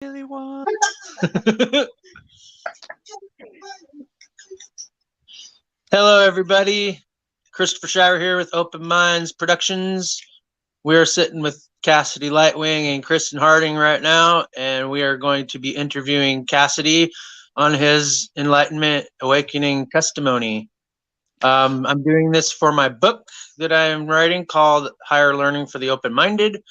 really want. Hello, everybody. Christopher Shire here with Open Minds Productions. We are sitting with Cassidae Lightwing and Kristen Harding right now, and we are going to be interviewing Cassidae on his Enlightenment Awakening testimony. I'm doing this for my book that I'm writing called Higher Learning for the Open-Minded,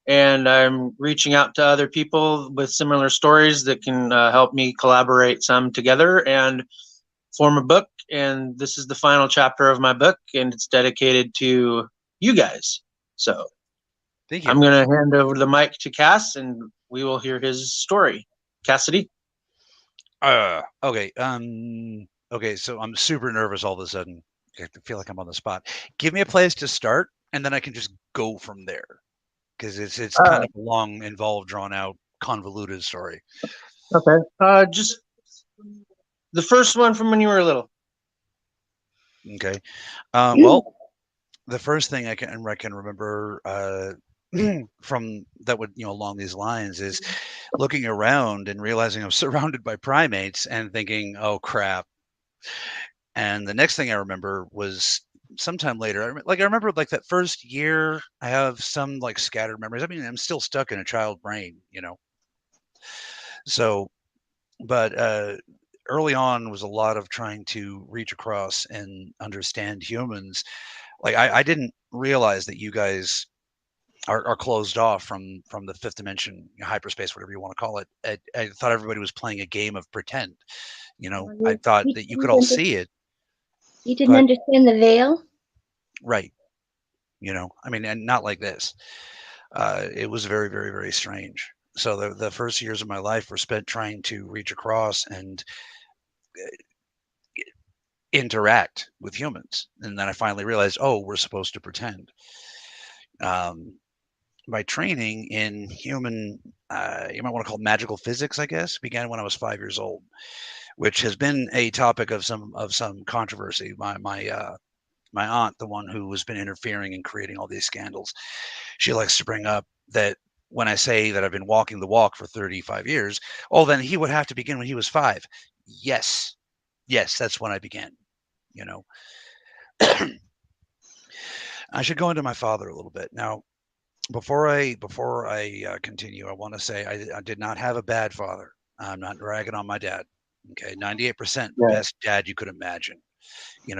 and I'm reaching out to other people with similar stories that can help me collaborate some together and form a book. And this is the final chapter of my book, and it's dedicated to you guys. So Thank you. I'm going to hand over the mic to Cass, and we will hear his story. Cassidae? Okay. Okay. So I'm super nervous all of a sudden. I feel like I'm on the spot. Give me a place to start, and then I can just go from there because it's kind Uh, of a long, involved, drawn out, convoluted story. okay. Just the first one from when you were little. Okay. Well, the first thing I can remember from that would along these lines is looking around and realizing I'm surrounded by primates and thinking, oh crap. And the next thing I remember was sometime later. I remember like that first year. I have some like scattered memories. I mean, I'm still stuck in a child brain. So, but early on was a lot of trying to reach across and understand humans. Like I didn't realize that you guys are closed off from the fifth dimension, hyperspace, whatever you want to call it. I thought everybody was playing a game of pretend. I thought that you could all see it, You didn't but understand the veil? right. I mean, and not like this. It was very, very, very strange. So the first years of my life were spent trying to reach across and interact with humans. And then I finally realized, oh, we're supposed to pretend. Um, my training in human, you might want to call it magical physics, I guess, began when I was 5 years old, which has been a topic of some controversy. My aunt, the one who has been interfering and creating all these scandals, she likes to bring up that when I say that I've been walking the walk for 35 years, oh, then he would have to begin when he was 5. Yes, that's when I began. You know, I should go into my father a little bit now. Before I continue, I want to say I did not have a bad father. I'm not ragging on my dad. Okay, 98% Yeah. best dad you could imagine.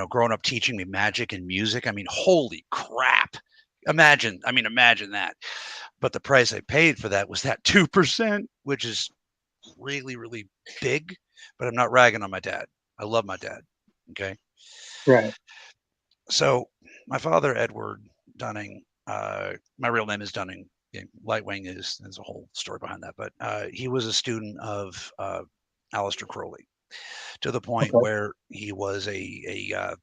Growing up teaching me magic and music. I mean, holy crap! Imagine that. But the price I paid for that was that 2%, which is really, really big. But I'm not ragging on my dad. I love my dad. Okay. Right. So my father, Edward Dunning, my real name is Dunning. Lightwing is there's a whole story behind that, but he was a student of Aleister Crowley to the point Okay. where he was a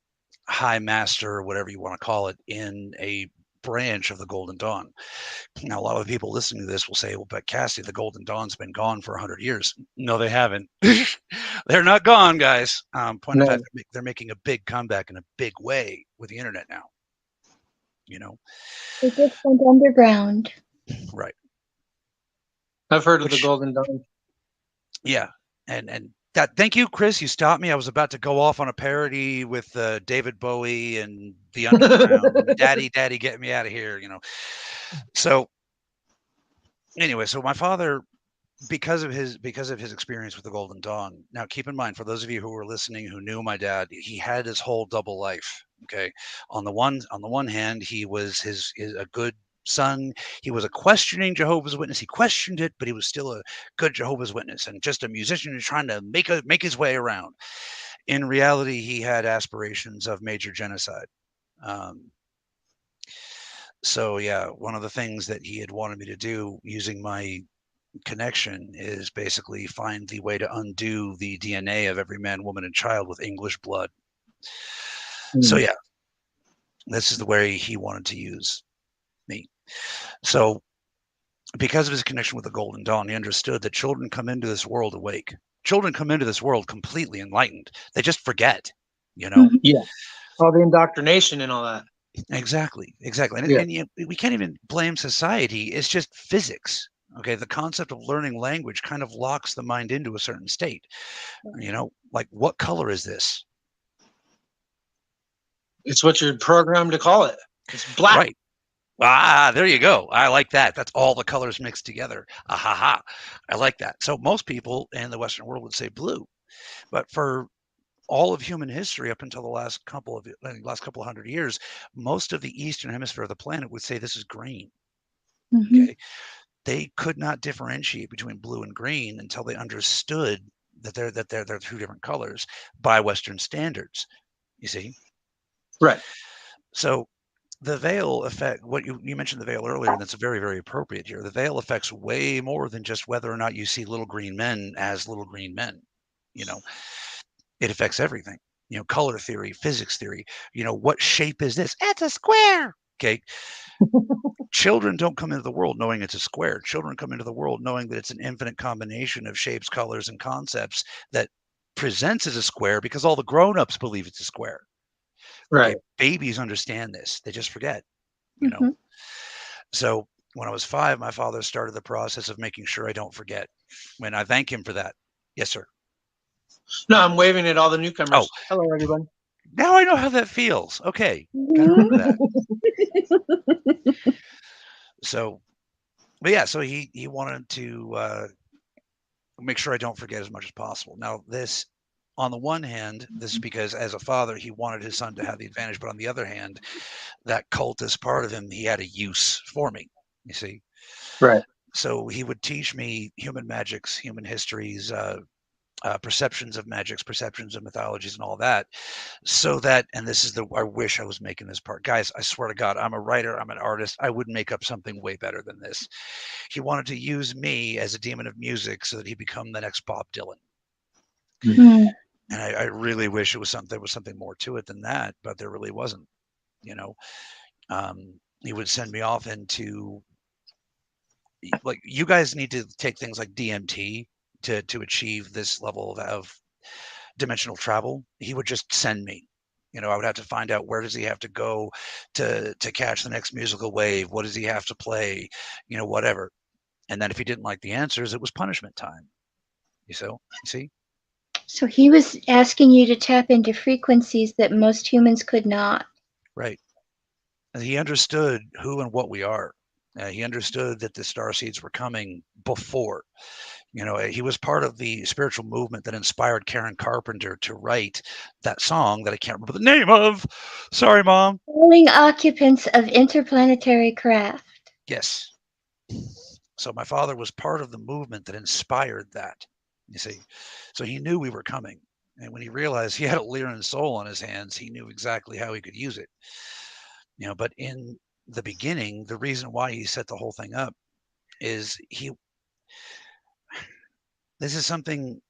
high master, or whatever you want to call it, in a branch of the Golden Dawn. Now, a lot of the people listening to this will say, well, but Cassie, the Golden Dawn's been gone for 100 years. No, they haven't. They're not gone, guys. Point of No. fact, they're making a big comeback in a big way with the internet now. They just went underground. Right. I've heard of the Which, Golden Dawn. yeah. And that, thank you, Chris. You stopped me. I was about to go off on a parody with David Bowie and the underground. Daddy, get me out of here. So anyway, so my father, because of his experience with the Golden Dawn. Now, keep in mind, for those of you who were listening who knew my dad, he had his whole double life. Okay, on the one hand, he was his a good son. He was a questioning Jehovah's Witness. He questioned it, but he was still a good Jehovah's Witness and just a musician who's trying to make his way around. In reality, he had aspirations of major genocide. So yeah, one of the things that he had wanted me to do using my connection is basically find the way to undo the DNA of every man, woman, and child with English blood. So yeah, this is the way he wanted to use me. So because of his connection with the Golden Dawn, he understood that children come into this world awake. Children come into this world completely enlightened. They just forget, Yeah. All the indoctrination and all that. Exactly. And, Yeah. and we can't even blame society. It's just physics. Okay, the concept of learning language kind of locks the mind into a certain state. Like, what color is this? It's what you're programmed to call it. It's black. Right. There you go. I like that. That's all the colors mixed together. Ha. I like that. So most people in the Western world would say blue, but for all of human history up until the last couple of 100 years, most of the eastern hemisphere of the planet would say this is green. Mhm. Okay, they could not differentiate between blue and green until they understood that they're two different colors by Western standards. You see, Right. so the veil effect, what you mentioned the veil earlier, and that's very, very appropriate here. The veil affects way more than just whether or not you see little green men as little green men. You know, it affects everything. Color theory, physics theory. What shape is this? It's a square. Okay. Children don't come into the world knowing it's a square. Children come into the world knowing that it's an infinite combination of shapes, colors, and concepts that presents as a square because all the grown-ups believe it's a square. Right. Okay. Babies understand this. They just forget, Mhm. So when I was 5, my father started the process of making sure I don't forget. When I thank him for that. Yes, sir. No, I'm waving at all the newcomers. Oh, Hello, everybody. now I know how that feels. Okay. Gotta remember that. So, but yeah, so he wanted to make sure I don't forget as much as possible. Now, this, on the one hand, this is because as a father, he wanted his son to have the advantage. But on the other hand, that cultist part of him, he had a use for me, you see. Right. So he would teach me human magics, human histories, perceptions of magics, perceptions of mythologies, and all that. So that, and this is I wish I was making this part. Guys, I swear to God, I'm a writer, I'm an artist. I would make up something way better than this. He wanted to use me as a demon of music so that he become the next Bob Dylan. Mm. And I really wish there was something more to it than that, but there really wasn't. You know, he would send me off into, like, you guys need to take things like DMT to achieve this level of dimensional travel. He would just send me. I would have to find out where does he have to go to catch the next musical wave. What does he have to play? Whatever. And then if he didn't like the answers, it was punishment time. You see? So he was asking you to tap into frequencies that most humans could not. Right. And he understood who and what we are. He understood that the star seeds were coming before. He was part of the spiritual movement that inspired Karen Carpenter to write that song that I can't remember the name of. Sorry, Mom. Calling occupants of interplanetary craft. Yes. So my father was part of the movement that inspired that, you see. So he knew we were coming. And when he realized he had a Lyran soul on his hands, he knew exactly how he could use it. But in the beginning, the reason why he set the whole thing up is this is something,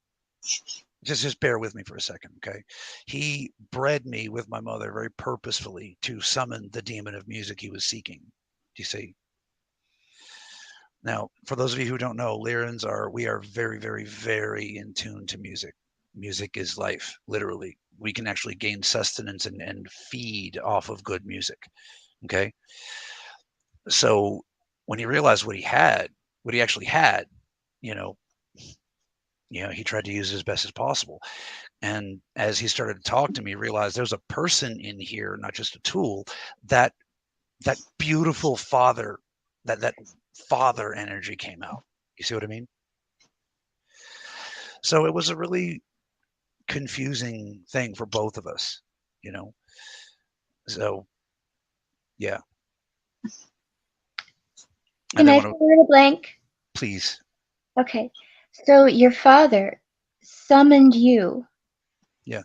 just bear with me for a second, okay? He bred me with my mother very purposefully to summon the demon of music he was seeking. Do you see? Now, for those of you who don't know, Lyrans we are very, very, very in tune to music. Music is life, literally. We can actually gain sustenance and feed off of good music, okay? So when he realized what he actually had, you know, he tried to use it as best as possible. And as he started to talk to me, realized there's a person in here, not just a tool. That beautiful father, that father energy came out. You see what I mean? So it was a really confusing thing for both of us, So yeah. Can And then I when fill in a blank? please. Okay. So your father summoned you Yeah.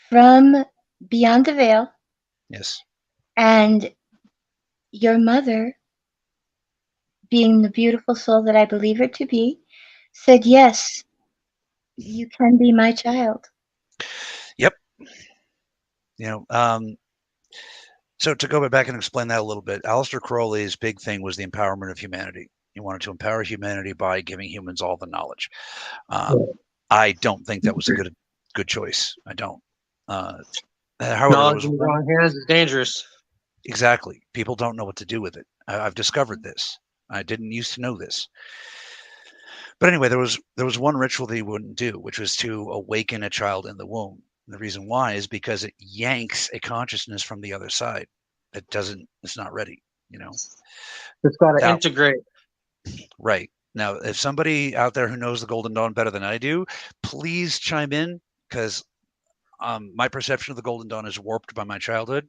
from beyond the veil, Yes. and your mother, being the beautiful soul that I believe her to be, said, yes, you can be my child. Yep. So to go back and explain that a little bit, Aleister Crowley's big thing was the empowerment of humanity. He wanted to empower humanity by giving humans all the knowledge. I don't think that was a good choice. I don't. However, there Knowledge was in the one. wrong hands is dangerous. Exactly. People don't know what to do with it. I've discovered this. I didn't used to know this. But anyway, there was one ritual that he wouldn't do, which was to awaken a child in the womb. And the reason why is because it yanks a consciousness from the other side. It's not ready, you know. It's got to Now, integrate. right. Now, if somebody out there who knows the Golden Dawn better than I do, please chime in, because my perception of the Golden Dawn is warped by my childhood.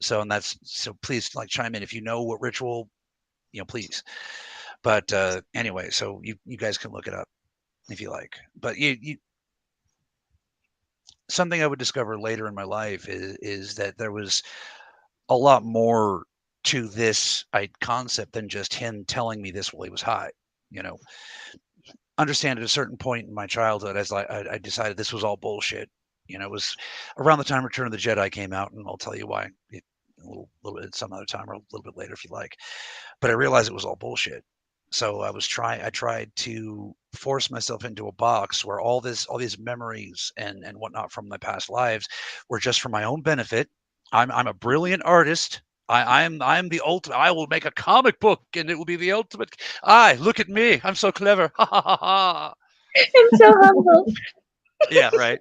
So please chime in if you know what ritual, please. But anyway, so you guys can look it up if you like. But something I would discover later in my life is that there was a lot more to this concept than just him telling me this while he was high. Understand at a certain point in my childhood, as I decided this was all bullshit. It was around the time Return of the Jedi came out, and I'll tell you why a little bit some other time or a little bit later if you like. But I realized it was all bullshit. So I tried to force myself into a box where all these memories and whatnot from my past lives were just for my own benefit. I'm a brilliant artist. I'm the ultimate. I will make a comic book, and it will be the ultimate. Look at me. I'm so clever. Ha ha ha ha. I'm so humble. Yeah, right.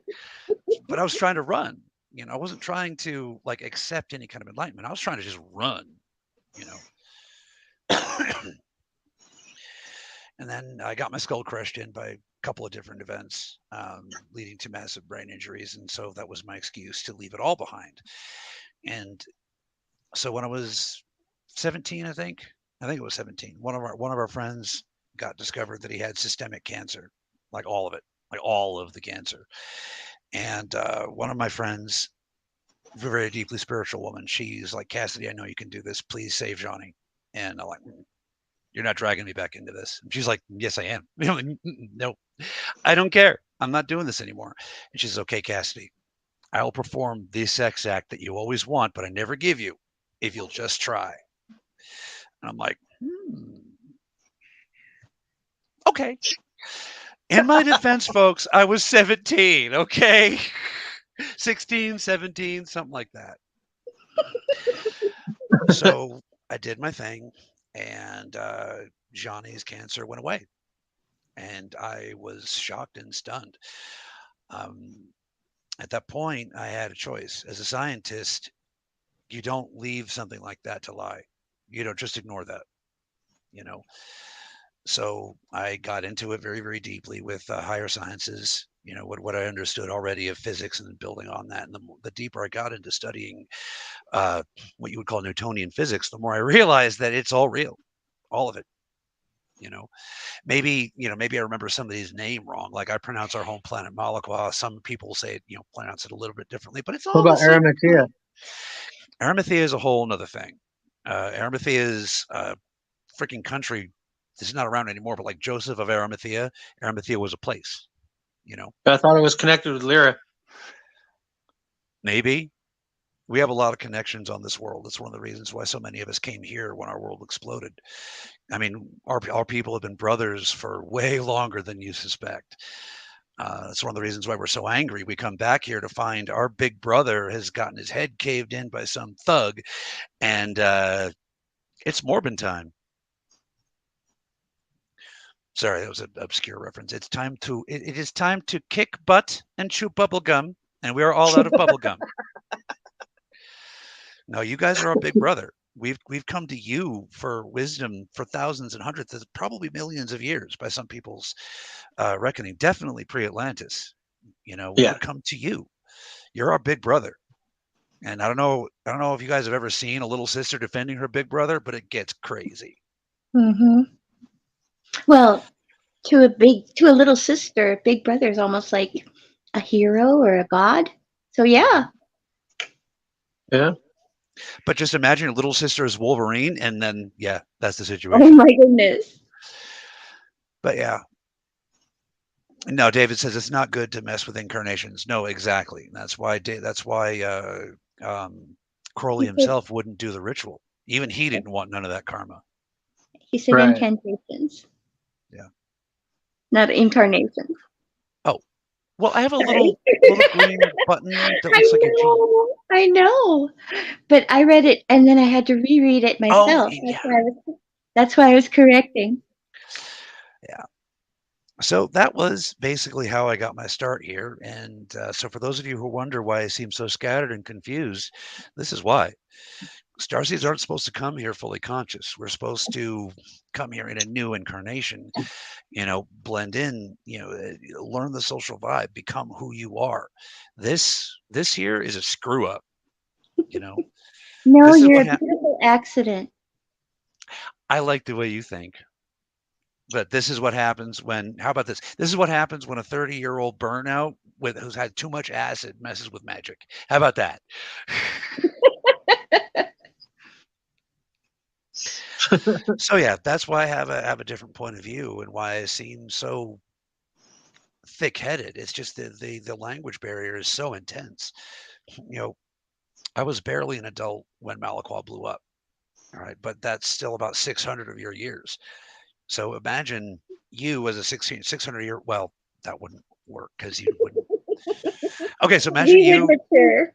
But I was trying to run. I wasn't trying to accept any kind of enlightenment. I was trying to just run. And then I got my skull crushed in by a couple of different events, leading to massive brain injuries. And so that was my excuse to leave it all behind. And so when I was 17, I think it was 17, one of our friends got discovered that he had systemic cancer, all of it, all of the cancer. And one of my friends, a very deeply spiritual woman, she's like, Cassidy, I know you can do this. Please save Johnny. And I'm like, you're not dragging me back into this. And she's like, yes, I am. No, I don't care. I'm not doing this anymore. And she says, okay, Cassidy, I will perform the sex act that you always want, but I never give you if you'll just try. And I'm like, okay. In my defense, folks, I was 17, okay? 16, 17, something like that. So I did my thing, and Johnny's cancer went away. And I was shocked and stunned. At that point, I had a choice. As a scientist, you don't leave something like that to lie. You don't just ignore that, So I got into it very, very deeply with higher sciences, what I understood already of physics, and then building on that. And the deeper I got into studying what you would call Newtonian physics, the more I realized that it's all real, all of it. Maybe I remember somebody's name wrong. Like I pronounce our home planet Malakwa. Some people say it, pronounce it a little bit differently, but it's all What about Arimathea? Arimathea is a whole nother thing. Arimathea is a freaking country. This is not around anymore, but like Joseph of Arimathea, Arimathea was a place, I thought it was connected with Lyra. Maybe. We have a lot of connections on this world. That's one of the reasons why so many of us came here when our world exploded. I mean, our people have been brothers for way longer than you suspect. That's one of the reasons why we're so angry. We come back here to find our big brother has gotten his head caved in by some thug, and it's Morbin time. Sorry, that was an obscure reference. It is time to kick butt and chew bubble gum, and we are all out of bubble gum. No, you guys are our big brother. We've come to you for wisdom for thousands and hundreds, probably millions of years by some people's reckoning. Definitely pre-Atlantis. We would come to you. You're our big brother. And I don't know if you guys have ever seen a little sister defending her big brother, but it gets crazy. Mm-hmm. Well, to a little sister, big brother is almost like a hero or a god. So yeah. Yeah. But just imagine your little sister is Wolverine, and then that's the situation. Oh my goodness. But yeah. No, David says it's not good to mess with incarnations. No, exactly. That's why Crowley himself wouldn't do the ritual. Even he didn't want none of that karma. He said incantations. Yeah. Not incarnations. Oh. Well, I have a little green button that looks like a G. I know. But I read it and then I had to reread it myself. Oh, yeah. That's why I was correcting. Yeah. So that was basically how I got my start here. And so for those of you who wonder why I seem so scattered and confused, this is why. Starseeds aren't supposed to come here fully conscious. We're supposed to come here in a new incarnation, blend in, learn the social vibe, become who you are. This here is a screw up, you know. No, This is you're what a beautiful accident. I like the way you think. But this is what happens when, how about this? This is what happens when a 30-year-old burnout who's had too much acid messes with magic. How about that? So yeah, that's why I have a different point of view and why I seem so thick-headed. It's just the language barrier is so intense. I was barely an adult when Malaqua blew up. All right, but that's still about 600 of your years. So imagine you as a 600 year. Well, that wouldn't work because you wouldn't. Okay, so imagine We would you. mature.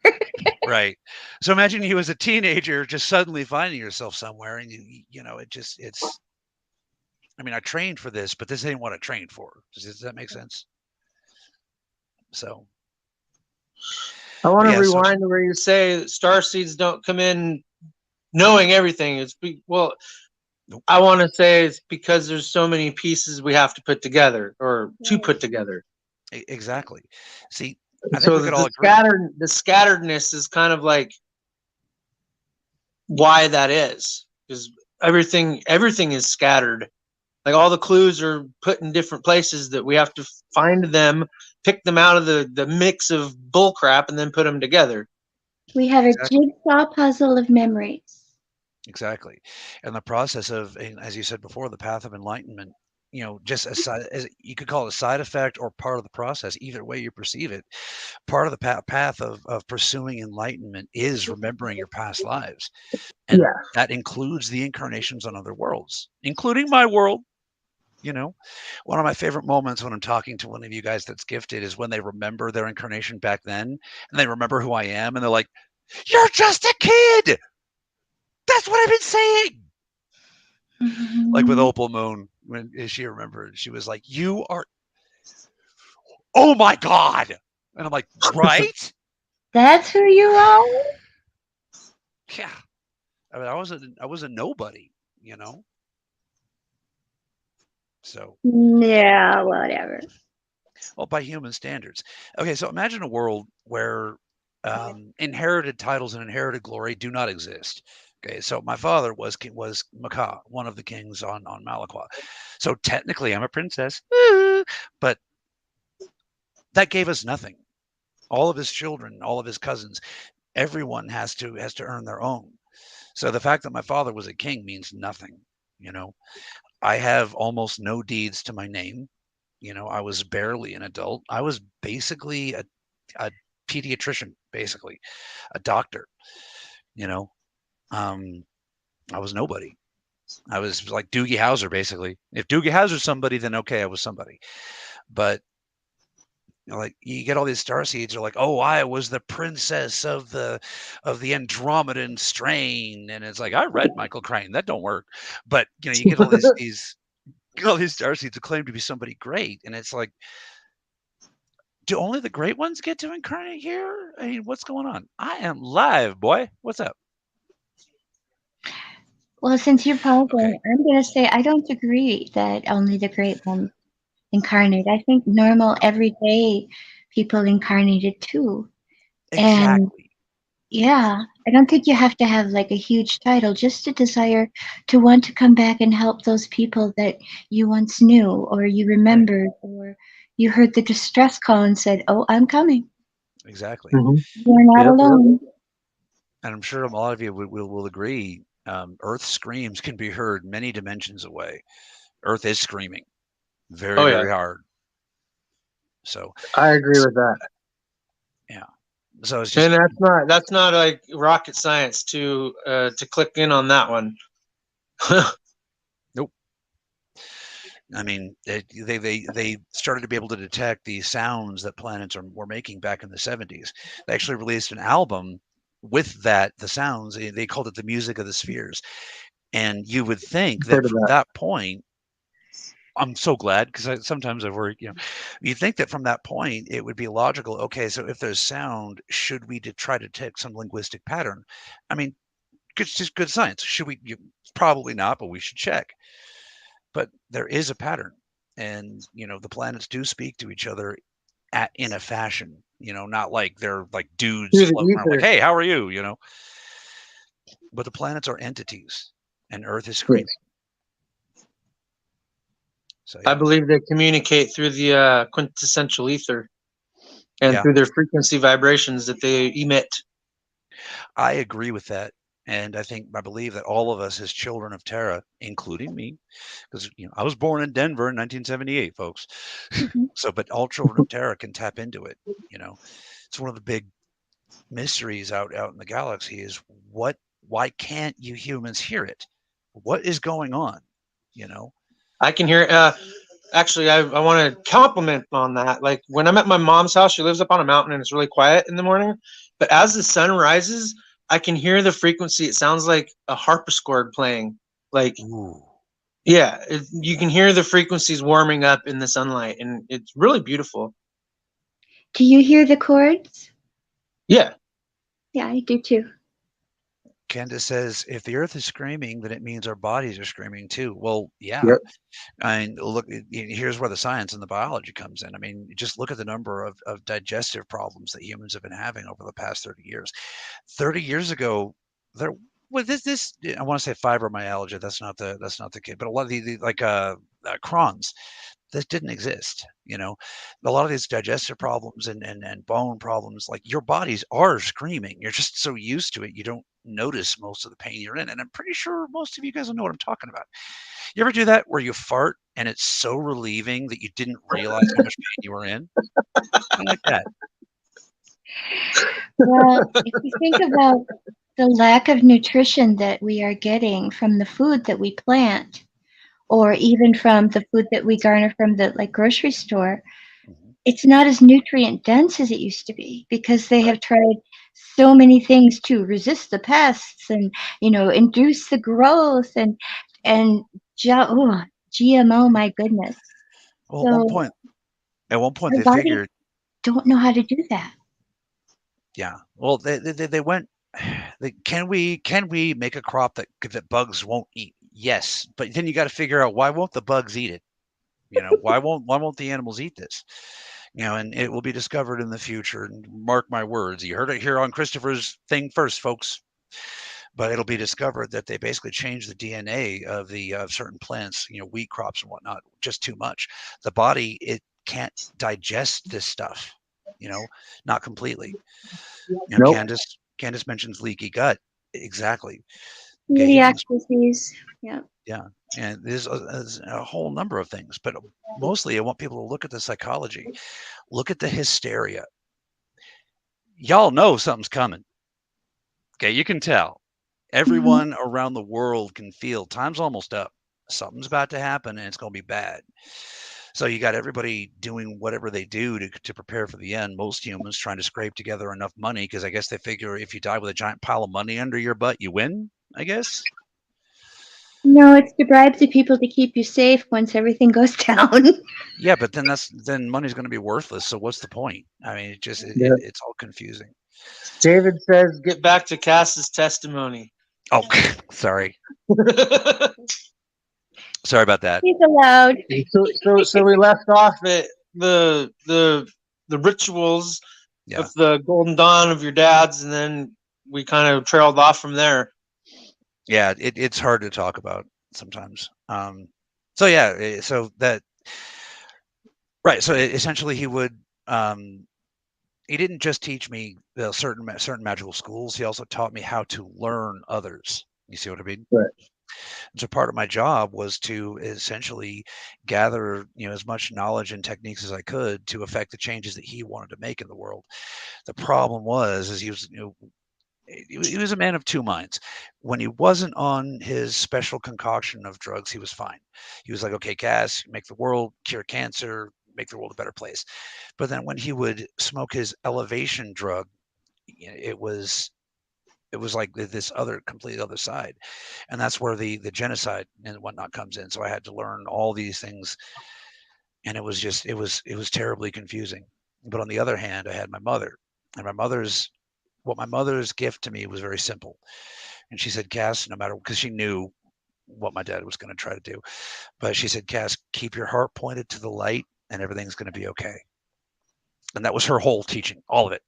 Right. So imagine you as a teenager just suddenly finding yourself somewhere, and it's. I mean, I trained for this, but this ain't what I trained for. Does that make sense? So. I want to Yeah. So. rewind to where you say that starseeds don't come in knowing everything. Nope. I want to say it's because there's so many pieces we have to put together or to put together. Exactly. See, I think So we could all agree. the scatteredness is kind of like why that is, because everything is scattered. Like all the clues are put in different places that we have to find them, pick them out of the mix of bullcrap, and then put them together. We have a Exactly. jigsaw puzzle of memories. Exactly. And the process of, as you said before, the path of enlightenment, just as you could call it a side effect or part of the process, either way you perceive it, part of the path of pursuing enlightenment is remembering your past lives. And Yeah. that includes the incarnations on other worlds, including my world. One of my favorite moments when I'm talking to one of you guys that's gifted is when they remember their incarnation back then and they remember who I am and they're like, "You're just a kid. That's what I've been saying." Like with Opal Moon, when she remembered, she was like, "You are, oh my God." And I'm like, "Right? That's who you are? Yeah." I mean, I was a nobody, So, Yeah, whatever. well, by human standards. Okay, so imagine a world where inherited titles and inherited glory do not exist. Okay, so my father was Maka, one of the kings on Malaqua. So technically, I'm a princess, but that gave us nothing. All of his children, all of his cousins, everyone has to earn their own. So the fact that my father was a king means nothing. I have almost no deeds to my name. I was barely an adult. I was basically a pediatrician, basically a doctor. You know, I was nobody. I was like Doogie Howser, basically. If Doogie Howser's somebody, then okay, I was somebody. But like you get all these star seeds are like, oh, I was the princess of the Andromedan strain, and it's like I read Michael Crane, that don't work. But you get all these all these star seeds who claim to be somebody great, and it's like, do only the great ones get to incarnate here? I mean, what's going on? I am live, boy. What's up? Well, since you're pausing, Okay. I'm going to say I don't agree that only the great ones incarnate. I think normal, everyday people incarnated too. And Exactly. yeah, I don't think you have to have like a huge title, just a desire to want to come back and help those people that you once knew or you remembered or you heard the distress call and said, "Oh, I'm coming." Exactly. Mm-hmm. You're not Yep. alone. And I'm sure a lot of you will agree. Earth screams can be heard many dimensions away. Earth is screaming very, Oh yeah, very hard. So, I agree with that. yeah. So it's just And that's not like rocket science to click in on that one. nope. I mean, they started to be able to detect the sounds that planets were making back in the 70s. They actually released an album with the sounds. They called it the music of the spheres. And you would think Heard that of from that. that point, I'm so glad because sometimes I worry, you think that from that point it would be logical. Okay, so if there's sound, should we try to take some linguistic pattern? I mean, it's just good science. Should we? Probably not, but we should check. But there is a pattern, and the planets do speak to each other in a fashion. Not like they're like dudes Through the floating around like, ether. "Hey, how are you?" But the planets are entities, and Earth is Yes. screaming. So I yeah, believe they communicate through the quintessential ether and yeah, through their frequency vibrations that they emit. I agree with that. And I believe that all of us as children of Terra, including me, because I was born in Denver in 1978, folks. Mhm. So, but all children of Terra can tap into it. It's one of the big mysteries out in the galaxy is why can't you humans hear it? What is going on? You know? I can hear. Actually, I want to compliment on that. Like when I'm at my mom's house, she lives up on a mountain and it's really quiet in the morning. But as the sun rises, I can hear the frequency. It sounds like a harpsichord playing. Like, Ooh. yeah, you can hear the frequencies warming up in the sunlight, and it's really beautiful. Do you hear the chords? Yeah, Yeah, I do too. Candace says, if the earth is screaming, then it means our bodies are screaming too. Well, yeah. yep. I mean, look, here's where the science and the biology comes in. I mean, just look at the number of digestive problems that humans have been having over the past 30 years. 30 years ago, there was this I want to say fibromyalgia. That's not the kid, but a lot of the like Crohn's, this didn't exist. A lot of these digestive problems and bone problems, like your bodies are screaming. You're just so used to it, you don't notice most of the pain you're in. And I'm pretty sure most of you guys will know what I'm talking about. You ever do that where you fart and it's so relieving that you didn't realize how much pain you were in? Kind of like that. Well, if you think about the lack of nutrition that we are getting from the food that we plant, or even from the food that we garner from the like grocery store, Mhm. it's not as nutrient dense as it used to be because they Right. have tried so many things to resist the pests and induce the growth and GMO, my goodness. Well, So at one point our they bodies figured, don't know how to do that. yeah. Well, they went. Can we make a crop that bugs won't eat? Yes, but then you got to figure out why won't the bugs eat it? Why won't the animals eat this? And it will be discovered in the future. And mark my words, you heard it here on Christopher's thing first, folks. But it'll be discovered that they basically changed the DNA of the certain plants, wheat crops and whatnot, just too much. The body, it can't digest this stuff, not completely. Nope. Candace mentions leaky gut. Exactly. Okay, Celiac disease. Yeah. yeah, and there's a whole number of things, but mostly I want people to look at the psychology, look at the hysteria. Y'all know something's coming. Okay, you can tell. Mhm. Everyone around the world can feel time's almost up. Something's about to happen and it's going to be bad. So you got everybody doing whatever they do to prepare for the end. Most humans trying to scrape together enough money because I guess they figure if you die with a giant pile of money under your butt, you win, I guess. No, it's to bribe the people to keep you safe once everything goes down. Yeah, but then money's going to be worthless. So what's the point? I mean, Yeah. it's all confusing. David says, "Get back to Cass's testimony." Oh, sorry. Sorry about that. He's allowed. So we left off at the rituals Yeah. of the golden dawn of your dads, and then we kind of trailed off from there. Yeah, it's hard to talk about sometimes. So yeah, so that right. So essentially, he didn't just teach me the certain magical schools. He also taught me how to learn others. You see what I mean? Right. So part of my job was to essentially gather as much knowledge and techniques as I could to affect the changes that he wanted to make in the world. The problem was, is he was he was a man of two minds. When he wasn't on his special concoction of drugs, he was fine. He was like, okay, Cass, make the world, cure cancer, make the world a better place. But then when he would smoke his elevation drug, it was it was like this other completely other side, and that's where the genocide and whatnot comes in. So I had to learn all these things, and it was terribly confusing. But on the other hand, I had my mother, and my mother's gift to me was very simple. And she said, Cass, no matter, because she knew what my dad was going to try to do, but she said, Cass, keep your heart pointed to the light, and everything's going to be okay. And that was her whole teaching, all of it.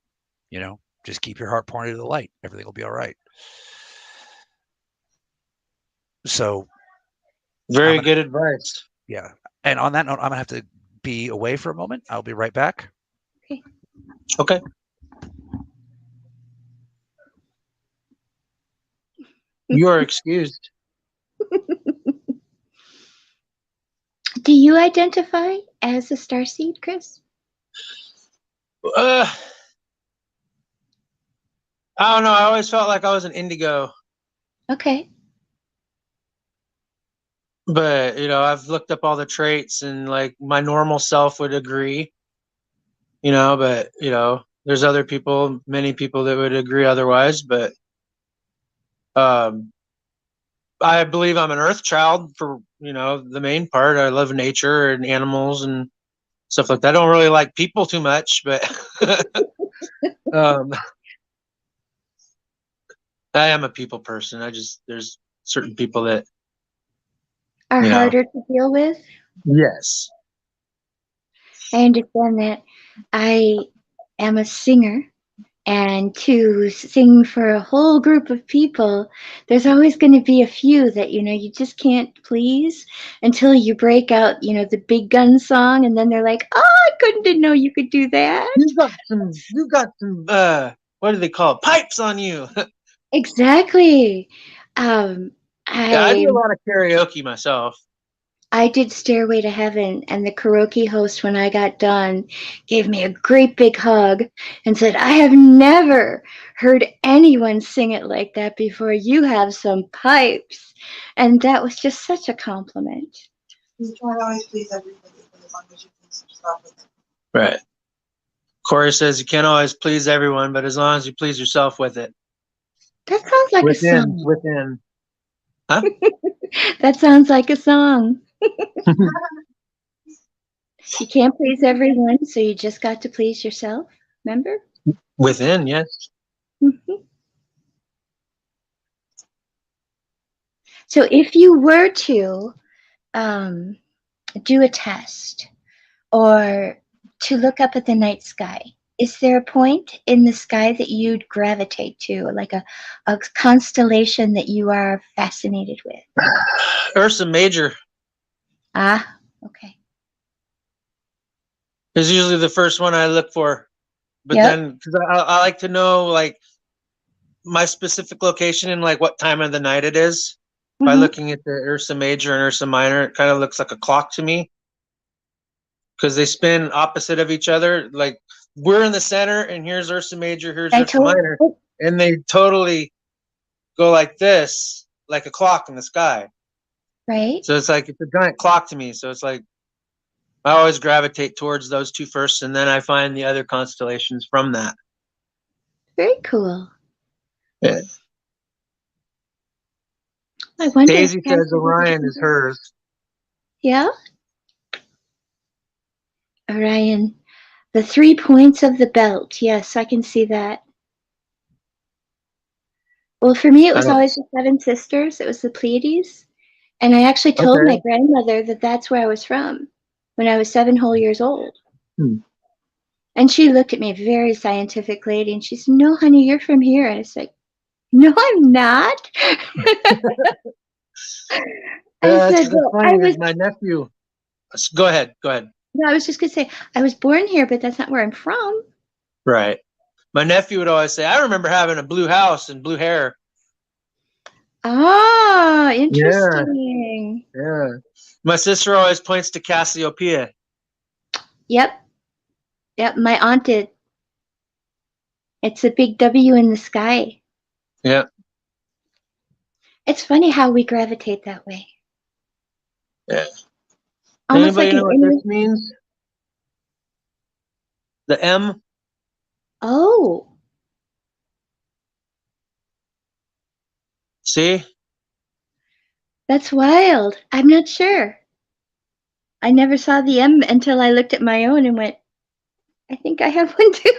Just keep your heart pointed to the light. Everything will be all right. So, Very good advice. Yeah. And on that note, I'm going to have to be away for a moment. I'll be right back. Okay. Okay. You are excused. Do you identify as a starseed, Chris? I don't know. I always felt like I was an indigo. Okay. But, I've looked up all the traits, and like my normal self would agree, but, there's other people, many people that would agree otherwise. But I believe I'm an earth child for, the main part. I love nature and animals and stuff like that. I don't really like people too much, but I am a people person. There's certain people that are harder to deal with. Yes. I understand that. I am a singer, and to sing for a whole group of people, there's always going to be a few that, you just can't please until you break out, the big gun song, and then they're like, oh, I didn't know you could do that. You got some, what do they call it? Pipes on you. Exactly. I do a lot of karaoke myself. I did Stairway to Heaven, and the karaoke host, when I got done, gave me a great big hug and said, I have never heard anyone sing it like that before. You have some pipes. And that was just such a compliment. You can't always please everybody, but as long as you please yourself with it. Right. Corey says you can't always please everyone, but as long as you please yourself with it. That sounds like a song. Within. Huh? That sounds like a song. You can't please everyone, so you just got to please yourself. Remember? Within, yes. Mm-hmm. So if you were to do a test or to look up at the night sky, is there a point in the sky that you'd gravitate to, like a constellation that you are fascinated with? Ursa Major. Ah, okay. Is usually the first one I look for. But then, because I like to know, like, my specific location and, like, what time of the night it is. By looking at the Ursa Major and Ursa Minor, it kind of looks like a clock to me. Because they spin opposite of each other. Like, we're in the center, and here's Ursa Major, here's Ursa Minor. And they totally go like this, like a clock in the sky. Right. So it's like, it's a giant clock to me. So it's like, I always gravitate towards those two first, and then I find the other constellations from that. Very cool. Yeah. I wonder. Daisy says Orion is hers. Yeah. Orion, the 3 points of the belt. Yes, I can see that. Well, for me, it was always the Seven Sisters. It was the Pleiades. And I actually told my grandmother that that's where I was from when I was 7 whole years old. And she looked at me, a very scientific lady, and she said, no, honey, you're from here. And I was like, no, I'm not. I said, well, I was my nephew. Go ahead. No, I was just going to say, I was born here, but that's not where I'm from. Right. My nephew would always say, I remember having a blue house and blue hair. Ah, interesting. Yeah. My sister always points to Cassiopeia. Yep, my aunt did. It's a big W in the sky. Yeah. It's funny how we gravitate that way. Yeah. Almost Anybody like know what this means? The M? Oh. See? That's wild. I'm not sure. I never saw the M until I looked at my own and went, I think I have one too.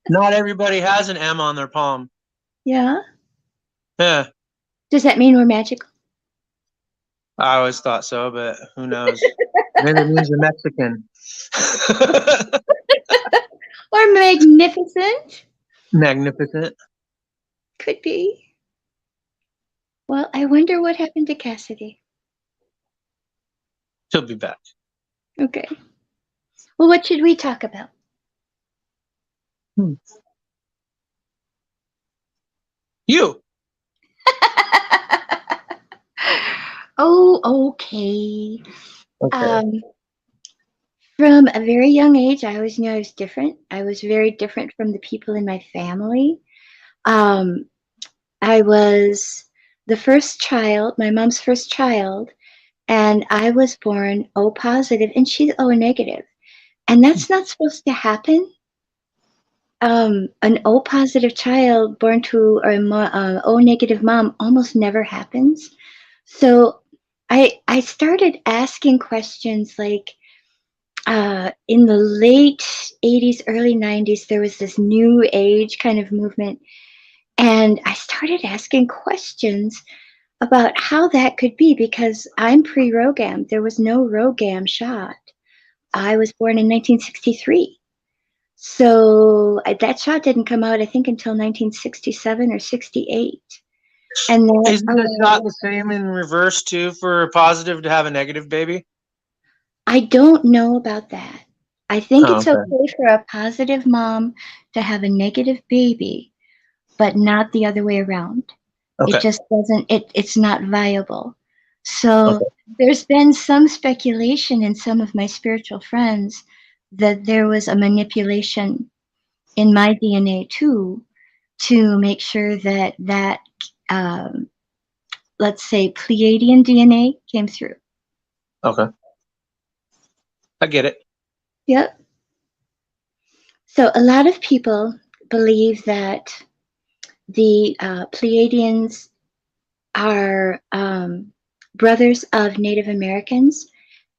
Not everybody has an M on their palm. Yeah. Yeah. Does that mean we're magical? I always thought so, but who knows? Maybe it means you're Mexican. Or magnificent? Magnificent. Could be. Well, I wonder what happened to Cassidy. She'll be back. Okay. Well, what should we talk about? You. Oh, okay. Okay. From a very young age, I always knew I was different. I was very different from the people in my family. I was the first child, my mom's first child, and I was born O positive and she's O negative. And that's not supposed to happen. An O positive child born to an O negative mom almost never happens. So I started asking questions like, in the late 80s, early 90s, there was this new age kind of movement. And I started asking questions about how that could be because I'm pre-ROGAM. There was no ROGAM shot. I was born in 1963. So that shot didn't come out, I think, until 1967 or 68. And that, Isn't the shot the same in reverse too for a positive to have a negative baby? I don't know about that. I think it's okay. okay for a positive mom to have a negative baby, but not the other way around. Okay. It just doesn't, it's not viable. So Okay. there's been some speculation in some of my spiritual friends that there was a manipulation in my DNA too to make sure that um, let's say Pleiadian DNA came through. Okay. I get it. Yep. So a lot of people believe that the Pleiadians are brothers of Native Americans,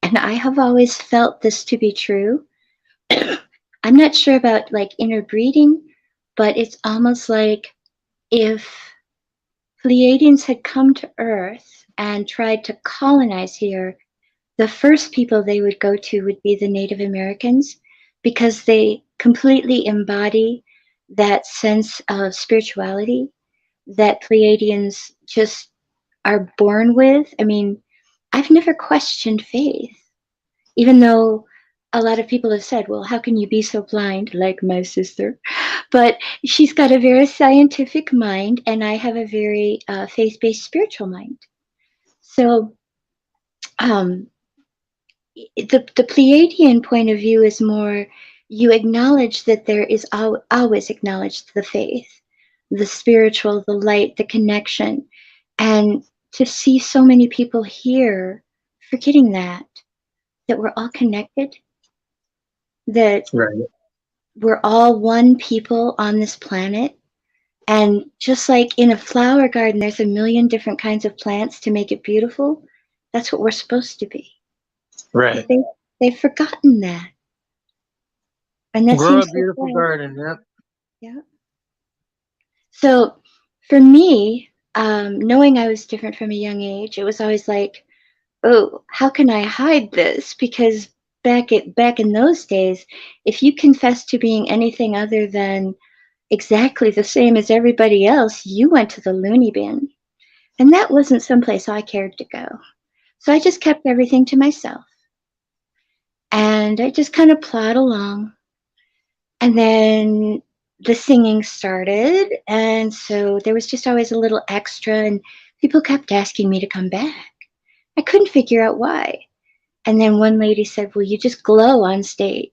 and I have always felt this to be true. I'm not sure about like interbreeding, but it's almost like if Pleiadians had come to Earth and tried to colonize here, the first people they would go to would be the Native Americans because they completely embody that sense of spirituality that Pleiadians just are born with. I mean, I've never questioned faith, even though a lot of people have said, well, how can you be so blind like my sister? But she's got a very scientific mind, and I have a very faith-based spiritual mind. So the Pleiadian point of view is more you acknowledge that there is always acknowledged the faith, the spiritual, the light, the connection. And to see so many people here forgetting that we're all connected, that Right. we're all one people on this planet. And just like in a flower garden, there's a million different kinds of plants to make it beautiful. That's what we're supposed to be. Right. But they've forgotten that. And that Grow a seems beautiful so garden. Yep. yeah. So for me, knowing I was different from a young age, it was always like, oh, how can I hide this? Because back in those days, if you confessed to being anything other than exactly the same as everybody else, you went to the loony bin. And that wasn't someplace I cared to go. So I just kept everything to myself. And I just kind of plod along. And then the singing started. And so there was just always a little extra, and people kept asking me to come back. I couldn't figure out why. And then one lady said, well, you just glow on stage.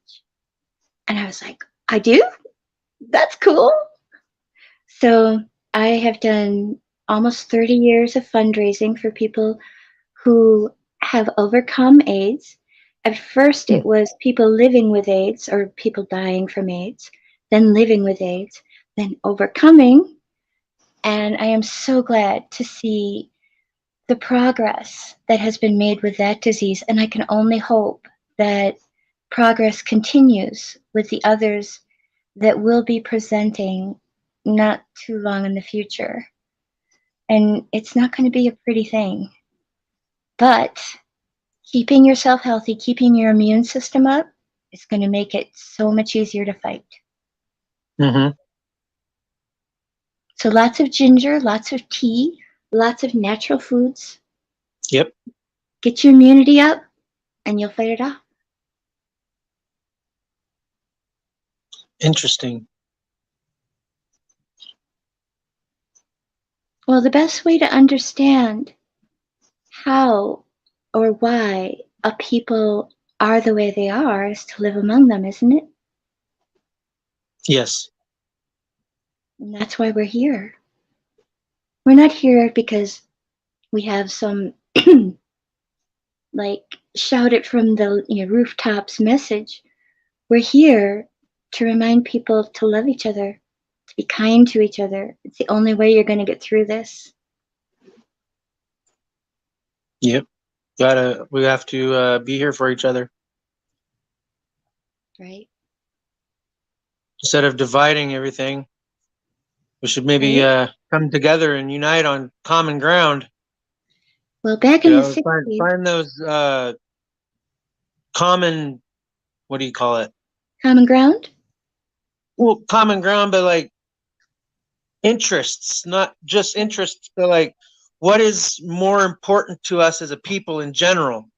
And I was like, I do? That's cool. So I have done almost 30 years of fundraising for people who have overcome AIDS. At first, it was people living with AIDS or people dying from AIDS, then living with AIDS, then overcoming, And I am so glad to see the progress that has been made with that disease. And I can only hope that progress continues with the others that will be presenting not too long in the future. And it's not going to be a pretty thing. But keeping yourself healthy, keeping your immune system up is going to make it so much easier to fight. Mm-hmm. So lots of ginger, lots of tea, lots of natural foods. Yep. Get your immunity up and you'll fight it off. Interesting. Well, the best way to understand how or why a people are the way they are is to live among them, isn't it? Yes. And that's why we're here. We're not here because we have some like shout it from the rooftops message. We're here to remind people to love each other, to be kind to each other. It's the only way you're going to get through this. Yep. We have to be here for each other Right? instead of dividing everything. We should maybe Right? come together and unite on common ground. Well, back You in the know, 60s, find those common, what do you call it? common ground? Well, common ground, but like interests, not just interests, but like what is more important to us as a people in general?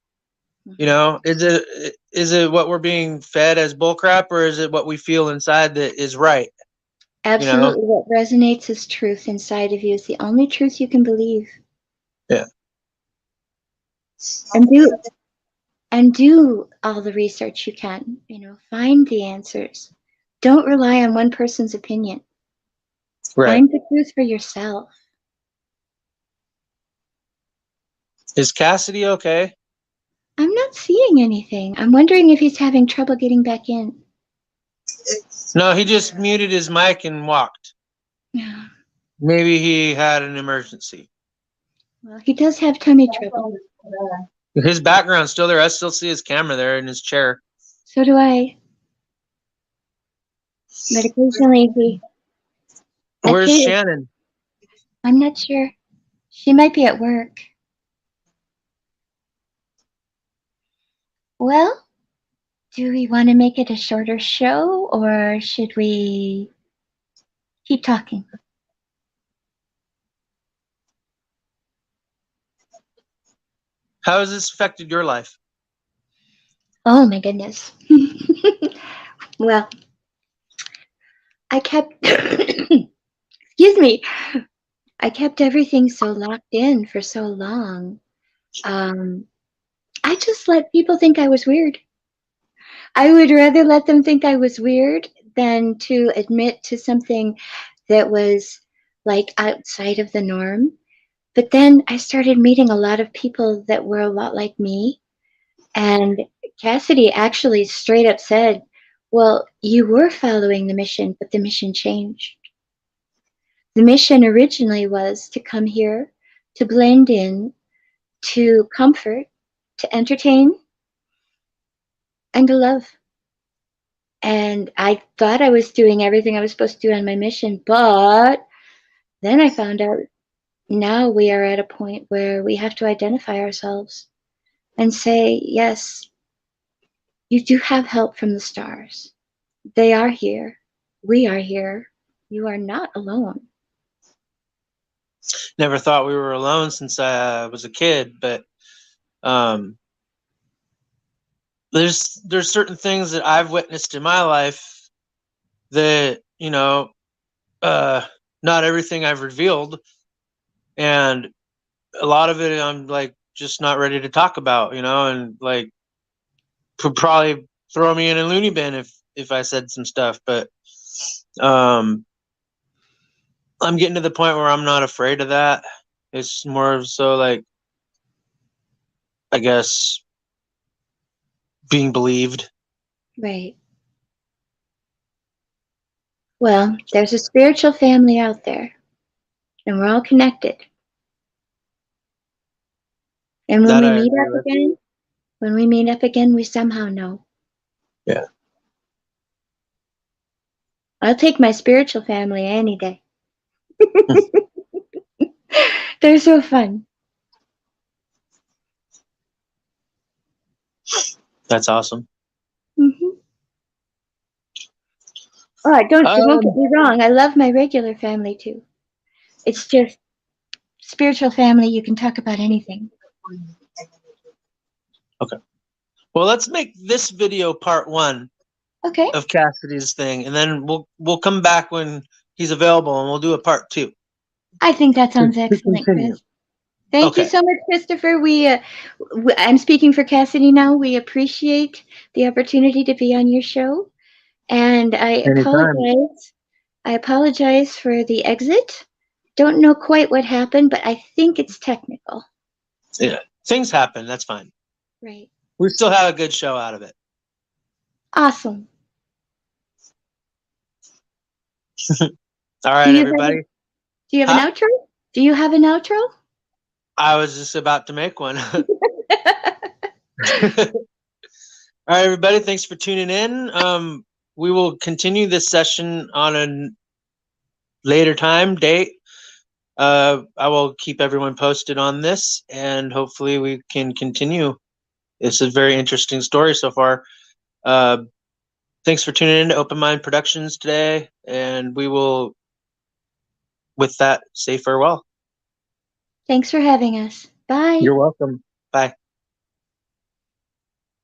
You know, is it what we're being fed as bullcrap, or is it what we feel inside that is right? Absolutely. What resonates as truth inside of you is the only truth you can believe. Yeah. And do all the research you can. Find the answers. Don't rely on one person's opinion. Right. Find the truth for yourself. Is Cassidy okay? I'm not seeing anything. I'm wondering if he's having trouble getting back in. No, he just muted his mic and walked. Yeah. Maybe he had an emergency. Well, he does have tummy trouble. His background's still there. I still see his camera there in his chair. So do I. But occasionally he... Where's Shannon? I'm not sure. She might be at work. Well, do we want to make it a shorter show or should we keep talking? How has this affected your life? Oh my goodness. Well, I kept, excuse me, I kept everything so locked in for so long. I just let people think I was weird. I would rather let them think I was weird than to admit to something that was like outside of the norm. But then I started meeting a lot of people that were a lot like me. And Cassidy actually straight up said, well, you were following the mission, but the mission changed. The mission originally was to come here, to blend in, to comfort, to entertain, and to love. And I thought I was doing everything I was supposed to do on my mission, but then I found out now we are at a point where we have to identify ourselves and say, yes, you do have help from the stars. They are here. We are here. You are not alone. Never thought we were alone since I was a kid, but there's certain things that I've witnessed in my life that, not everything I've revealed, and a lot of it I'm like just not ready to talk about, and like could probably throw me in a loony bin if I said some stuff, but I'm getting to the point where I'm not afraid of that. It's more so like, I guess, being believed. Right. Well, there's a spiritual family out there, and we're all connected. And when That we I meet agree up with. again, when we meet up again, we somehow know. Yeah. I'll take my spiritual family any day. They're so fun. That's awesome. Mm-hmm. Oh, don't get me wrong. I love my regular family too. It's just spiritual family. You can talk about anything. Okay. Well, let's make this video part 1 Okay. of Cassidy's thing, and then we'll come back when he's available, and we'll do a part 2. I think that sounds excellent, continue. Chris. Thank you Okay. so much, Christopher. I'm speaking for Cassidy now. We appreciate the opportunity to be on your show, and I Anytime. apologize. I apologize for the exit. Don't know quite what happened, but I think it's technical. Yeah. Things happen. That's fine. Right. We still have a good show out of it. Awesome. All right, everybody. Do you have an outro? Do you have an outro? I was just about to make one. All right, everybody. Thanks for tuning in. We will continue this session on a later date. I will keep everyone posted on this, and hopefully we can continue. It's a very interesting story so far. Thanks for tuning in to Open Mind Productions today, and we will, with that, say farewell. Thanks for having us. Bye. You're welcome. Bye.